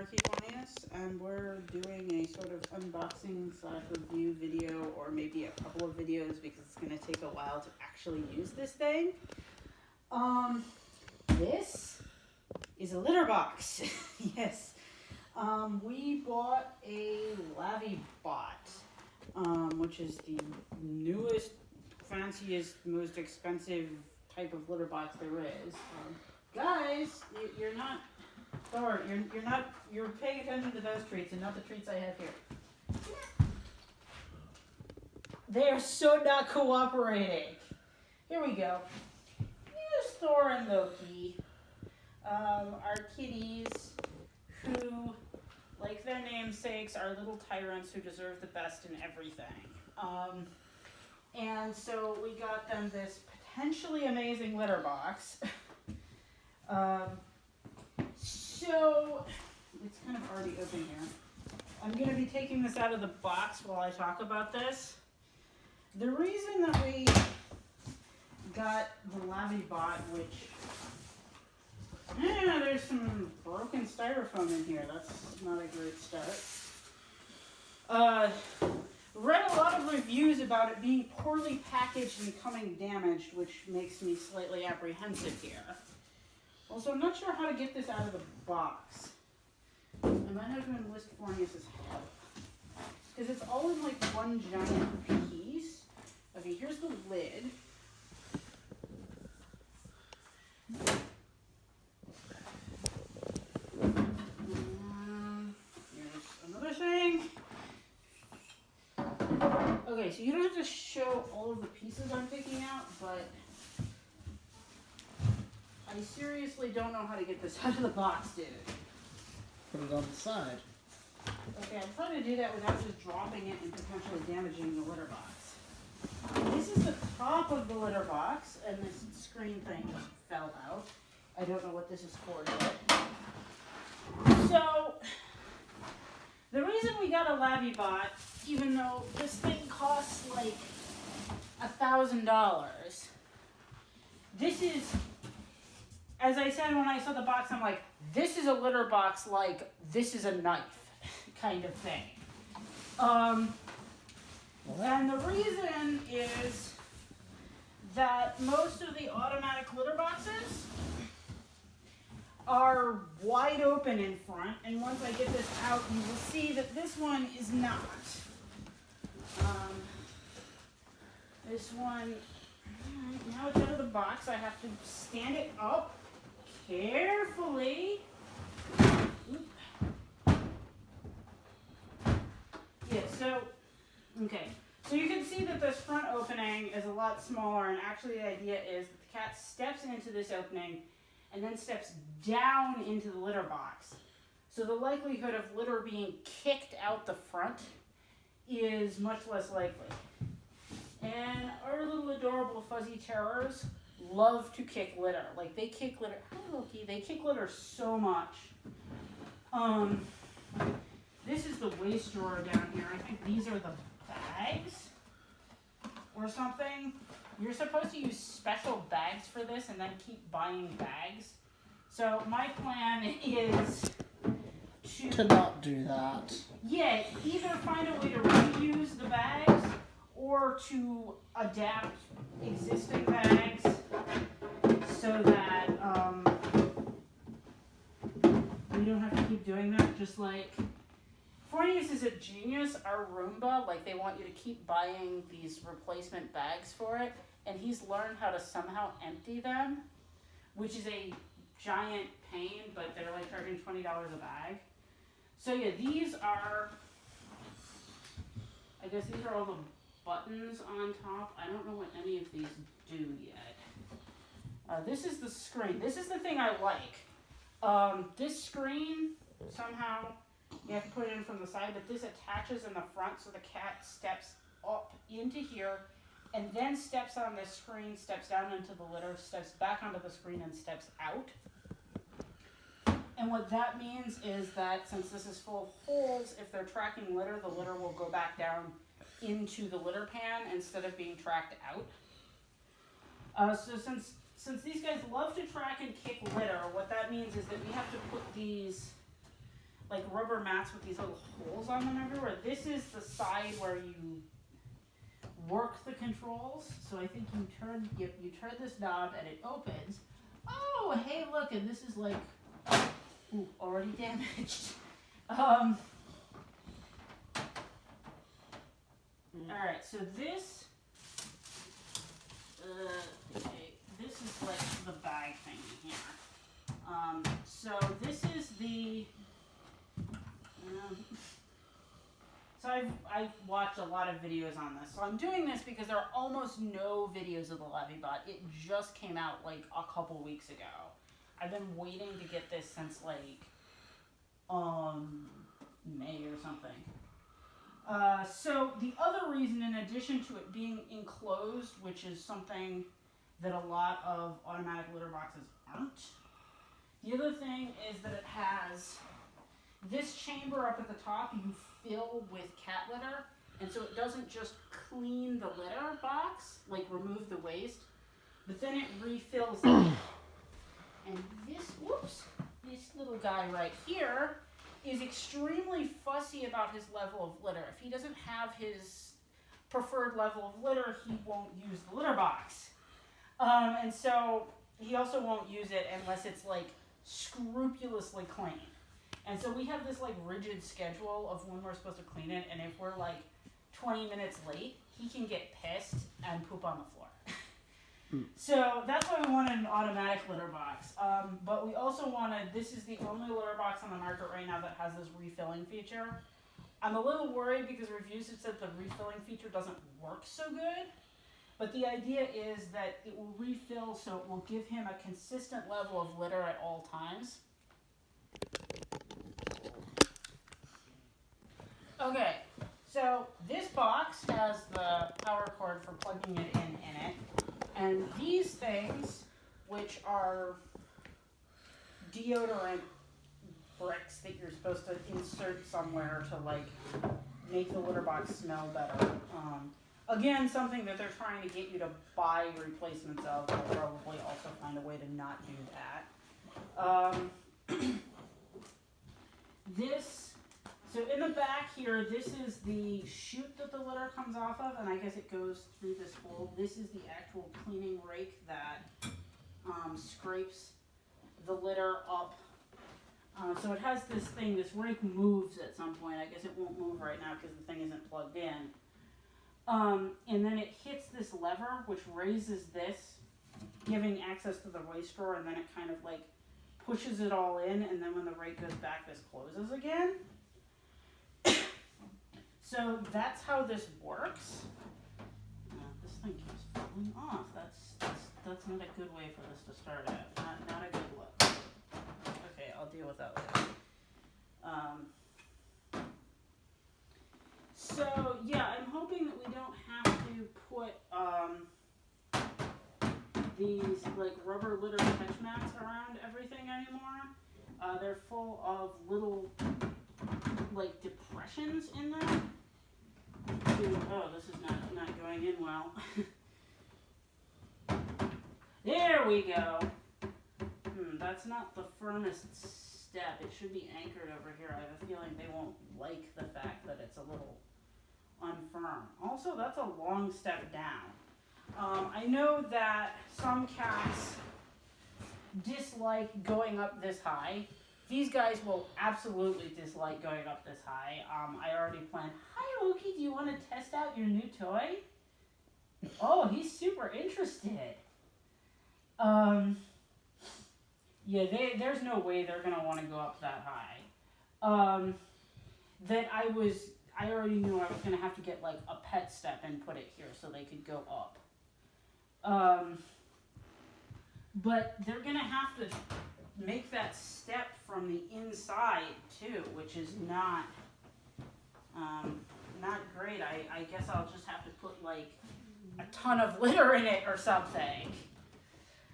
Rake, and we're doing a sort of unboxing / review video, or maybe a couple of videos because it's going to take a while to actually use this thing. This is a litter box. Yes. We bought a Lavviebot, which is the newest, fanciest, most expensive type of litter box there is. Guys, you're not. Or you're paying attention to those treats and not the treats I have here. They are so not cooperating. Here we go. Here's Thor and Loki, our kitties who, like their namesakes, are little tyrants who deserve the best in everything. And so we got them this potentially amazing litter box. So, it's kind of already open here. I'm going to be taking this out of the box while I talk about this. The reason that we got the Lavviebot, which, there's some broken styrofoam in here. That's not a great start. Read a lot of reviews about it being poorly packaged and coming damaged, which makes me slightly apprehensive here. Also, I'm not sure how to get this out of the box. I might have to enlist Fornius' help. Because it's all in like one giant piece. Okay, here's the lid. Here's another thing. Okay, so you don't have to show all of the pieces I'm taking out, but I seriously don't know how to get this out of the box, dude. Put it on the side. Okay, I'm trying to do that without just dropping it and potentially damaging the litter box. This is the top of the litter box, and this screen thing fell out. I don't know what this is for yet. So, the reason we got a Lavviebot, even though this thing costs like $1,000, this is, as I said when I saw the box, I'm like, this is a litter box, like, this is a knife kind of thing. And the reason is that most of the automatic litter boxes are wide open in front, and once I get this out, you will see that this one is not. This one, now it's out of the box, I have to stand it up carefully. Yeah, so, okay. So you can see that this front opening is a lot smaller, and actually the idea is that the cat steps into this opening and then steps down into the litter box. So the likelihood of litter being kicked out the front is much less likely. And our little adorable fuzzy terrors love to kick litter. Like, they kick litter. Hi, Loki. They kick litter so much. This is the waste drawer down here. I think these are the bags or something. You're supposed to use special bags for this and then keep buying bags. So my plan is to not do that. Yeah, either find a way to reuse the bags or to adapt existing bags so that we don't have to keep doing that. Just like Fornius is a genius, our Roomba, like they want you to keep buying these replacement bags for it, and he's learned how to somehow empty them, which is a giant pain, but they're like charging $20 a bag. So yeah, these are, I guess these are all the buttons on top. I don't know what any of these do yet. This is the screen. This is the thing I like. This screen, somehow, you have to put it in from the side, but this attaches in the front so the cat steps up into here and then steps on this screen, steps down into the litter, steps back onto the screen, and steps out. And what that means is that since this is full of holes, if they're tracking litter, the litter will go back down into the litter pan instead of being tracked out. So since these guys love to track and kick litter, what that means is that we have to put these like rubber mats with these little holes on them everywhere. This is the side where you work the controls. So I think you turn this knob and it opens. Oh, hey, look, and this is like, ooh, already damaged. All right, so this, okay, this is like the bag thing here. So this is the, so I've watched a lot of videos on this. So I'm doing this because there are almost no videos of the Lavviebot. It just came out like a couple weeks ago. I've been waiting to get this since like May or something. So the other reason, in addition to it being enclosed, which is something that a lot of automatic litter boxes aren't, the other thing is that it has this chamber up at the top you fill with cat litter, and so it doesn't just clean the litter box, like remove the waste, but then it refills it. And this little guy right here is extremely fussy about his level of litter. If he doesn't have his preferred level of litter, he won't use the litter box. And so he also won't use it unless it's like scrupulously clean. And so we have this like rigid schedule of when we're supposed to clean it, and if we're like 20 minutes late, he can get pissed and poop on the floor. So that's why we wanted an automatic litter box. But we also wanted, this is the only litter box on the market right now that has this refilling feature. I'm a little worried because reviews have said the refilling feature doesn't work so good. But the idea is that it will refill, so it will give him a consistent level of litter at all times. Okay, so this box has the power cord for plugging it in it. And these things, which are deodorant bricks that you're supposed to insert somewhere to like make the litter box smell better. Again, something that they're trying to get you to buy replacements of. They'll probably also find a way to not do that. So in the back here, this is the chute that the litter comes off of, and I guess it goes through this hole. This is the actual cleaning rake that scrapes the litter up. So it has this thing, this rake moves at some point. I guess it won't move right now because the thing isn't plugged in. And then it hits this lever, which raises this, giving access to the waste drawer, and then it kind of like pushes it all in, and then when the rake goes back, this closes again. So that's how this works. This thing keeps falling off. That's not a good way for this to start at. Not a good look. Okay, I'll deal with that later. So yeah, I'm hoping that we don't have to put these like rubber litter catch mats around everything anymore. They're full of little like depressions in them. Oh, this is not going in well. There we go. That's not the firmest step. It should be anchored over here. I have a feeling they won't like the fact that it's a little unfirm. Also, that's a long step down. I know that some cats dislike going up this high. These guys will absolutely dislike going up this high. I already planned, hi Loki, do you want to test out your new toy? Oh, he's super interested. Yeah, there's no way they're going to want to go up that high. I already knew I was going to have to get like a pet step and put it here so they could go up. But they're going to have to make that step from the inside too, which is not great. I guess I'll just have to put like a ton of litter in it or something.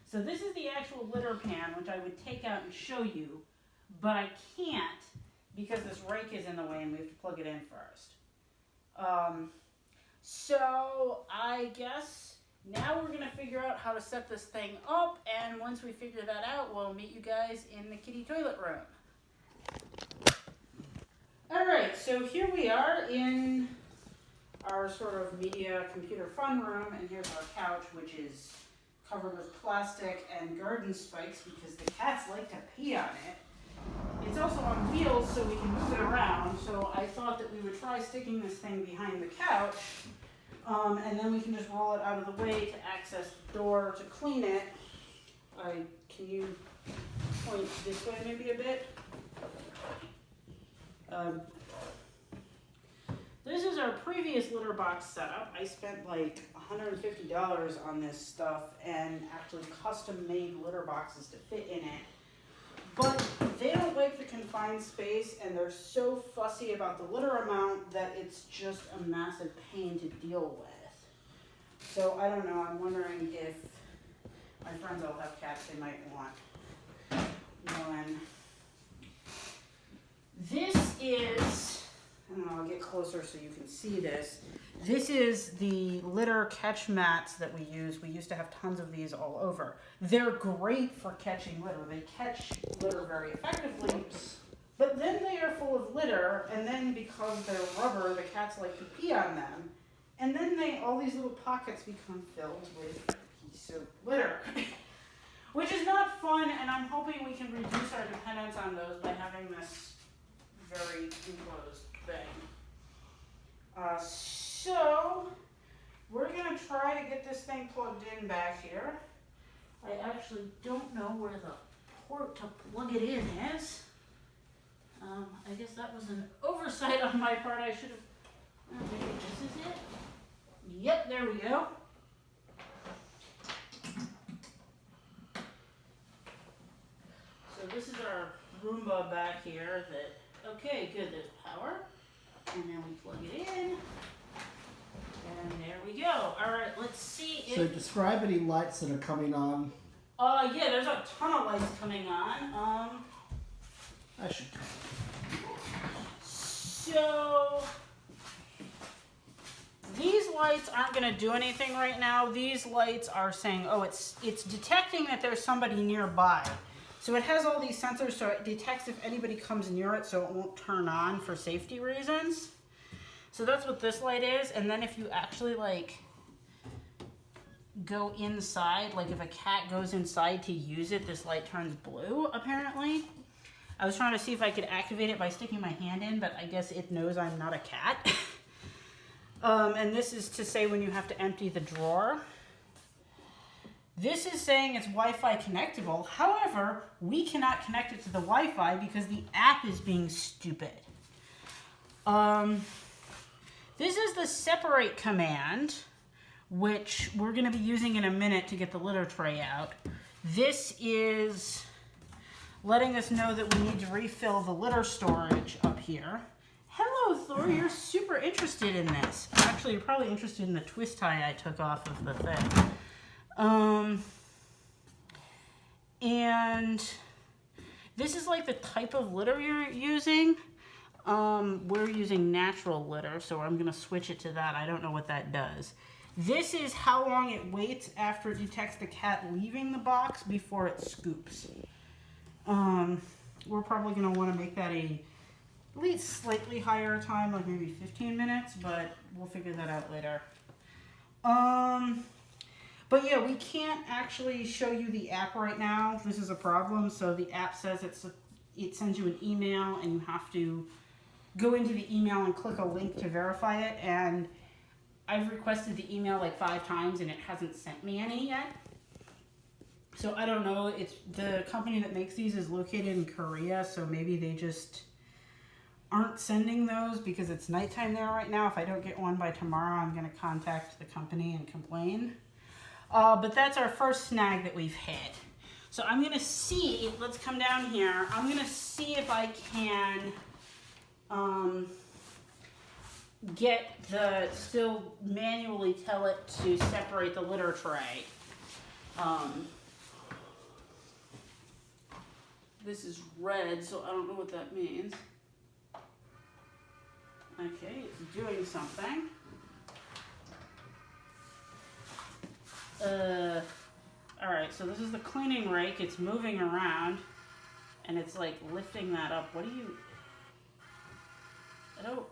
So this is the actual litter pan, which I would take out and show you, but I can't because this rake is in the way and we have to plug it in first. So I guess now we're going to figure out how to set this thing up, and once we figure that out, we'll meet you guys in the kitty toilet room. Alright, so here we are in our sort of media computer fun room, and here's our couch, which is covered with plastic and garden spikes because the cats like to pee on it. It's also on wheels so we can move it around, so I thought that we would try sticking this thing behind the couch, and then we can just roll it out of the way to access the door to clean it. Can you point this way maybe a bit? This is our previous litter box setup. I spent like $150 on this stuff and actually custom made litter boxes to fit in it. But they don't like the confined space and they're so fussy about the litter amount that it's just a massive pain to deal with. So I don't know, I'm wondering if my friends all have cats they might want one. This is, and I'll get closer so you can see this. This is the litter catch mats that we use. We used to have tons of these all over. They're great for catching litter. They catch litter very effectively, but then they are full of litter, and then because they're rubber, the cats like to pee on them, and then all these little pockets become filled with pea-soaked litter, which is not fun, and I'm hoping we can reduce our dependence on those by having this very enclosed thing. So we're gonna try to get this thing plugged in back here. I actually don't know where the port to plug it in is. I guess that was an oversight on my part. I should have, maybe this is it? Yep, there we go. So this is our Roomba back here that, okay, good, there's power. And then we plug it in. And there we go. All right, let's see if... So describe any lights that are coming on. Yeah, there's a ton of lights coming on. I should. So these lights aren't going to do anything right now. These lights are saying, oh, it's detecting that there's somebody nearby. So it has all these sensors, so it detects if anybody comes near it, so it won't turn on for safety reasons. So that's what this light is. And then if you actually like go inside, like if a cat goes inside to use it, this light turns blue, apparently. I was trying to see if I could activate it by sticking my hand in, but I guess it knows I'm not a cat. And this is to say when you have to empty the drawer. This is saying it's Wi-Fi connectable. However, we cannot connect it to the Wi-Fi because the app is being stupid. This is the separate command, which we're going to be using in a minute to get the litter tray out. This is letting us know that we need to refill the litter storage up here. Hello, Thor, you're super interested in this. Actually, you're probably interested in the twist tie I took off of the thing. And this is like the type of litter you're using. We're using natural litter, so I'm going to switch it to that. I don't know what that does. This is how long it waits after it detects the cat leaving the box before it scoops. We're probably going to want to make that at least slightly higher time, like maybe 15 minutes, but we'll figure that out later. But yeah, we can't actually show you the app right now. This is a problem. So the app says it sends you an email and you have to go into the email and click a link to verify it. And I've requested the email like 5 times and it hasn't sent me any yet. So I don't know. It's the company that makes these is located in Korea, so maybe they just aren't sending those because it's nighttime there right now. If I don't get one by tomorrow, I'm going to contact the company and complain. But that's our first snag that we've hit. So I'm going to see, let's come down here. I'm going to see if I can still manually tell it to separate the litter tray. This is red, so I don't know what that means. Okay, it's doing something. Alright, so this is the cleaning rake. It's moving around, and it's like lifting that up. What do you... I don't...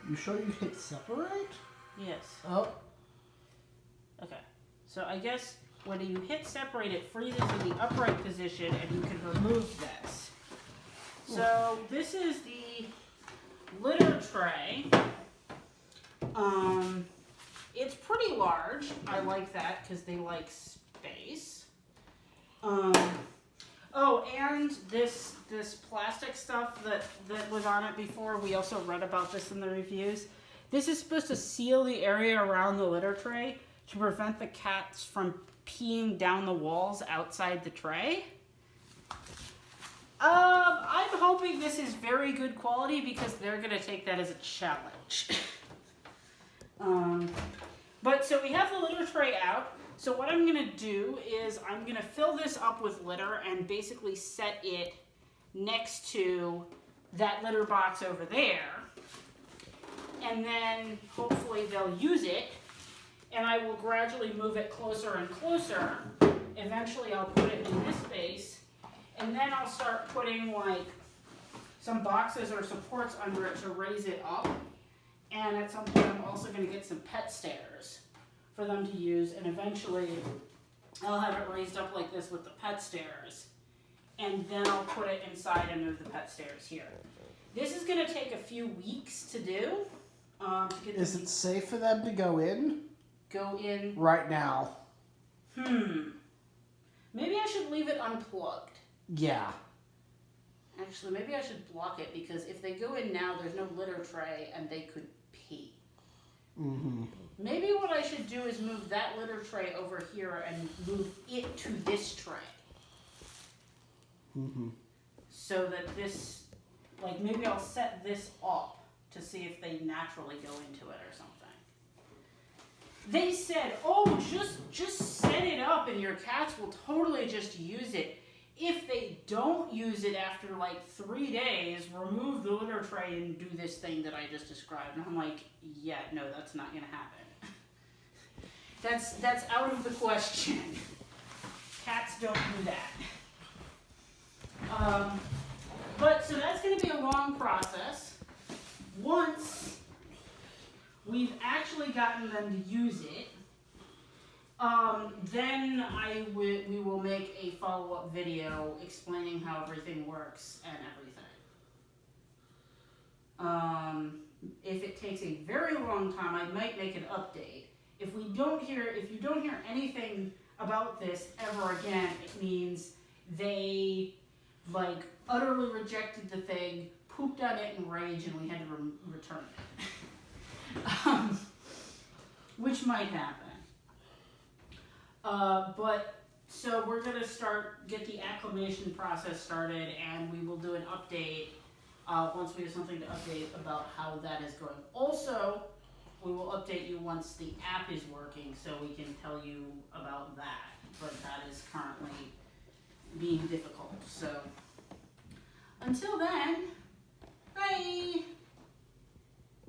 You sure you hit separate? Yes. Oh. Okay. So I guess when you hit separate, it freezes in the upright position and you can remove this. So this is the litter tray. It's pretty large. I like that because they like space. Oh, and this plastic stuff that was on it before, we also read about this in the reviews. This is supposed to seal the area around the litter tray to prevent the cats from peeing down the walls outside the tray. I'm hoping this is very good quality because they're going to take that as a challenge. But so we have the litter tray out. So what I'm going to do is I'm going to fill this up with litter and basically set it next to that litter box over there. And then hopefully they'll use it. And I will gradually move it closer and closer. Eventually I'll put it in this space. And then I'll start putting like some boxes or supports under it to raise it up. And at some point I'm also going to get some pet stairs for them to use. And eventually I'll have it raised up like this with the pet stairs. And then I'll put it inside and move the pet stairs here. This is going to take a few weeks to do. Is it safe for them to go in? Go in? Right now. Maybe I should leave it unplugged. Yeah. Actually, maybe I should block it because if they go in now, there's no litter tray and they could pee. Mm-hmm. Maybe what I should do is move that litter tray over here and move it to this tray. Mm-hmm. So that this, like maybe I'll set this up to see if they naturally go into it or something. They said, oh, just set it up and your cats will totally just use it. If they don't use it after like 3 days, remove the litter tray and do this thing that I just described. And I'm like, yeah, no, that's not going to happen. That's out of the question. Cats don't do that. But so that's going to be a long process. Once we've actually gotten them to use it, then we will make a follow-up video explaining how everything works and everything. If it takes a very long time, I might make an update. If you don't hear anything about this ever again, it means they like utterly rejected the thing, pooped on it in rage, and we had to return it. Which might happen. But so we're going to get the acclimation process started, and we will do an update once we have something to update about how that is going. Also, we will update you once the app is working so we can tell you about that, but that is currently being difficult. So until then, bye!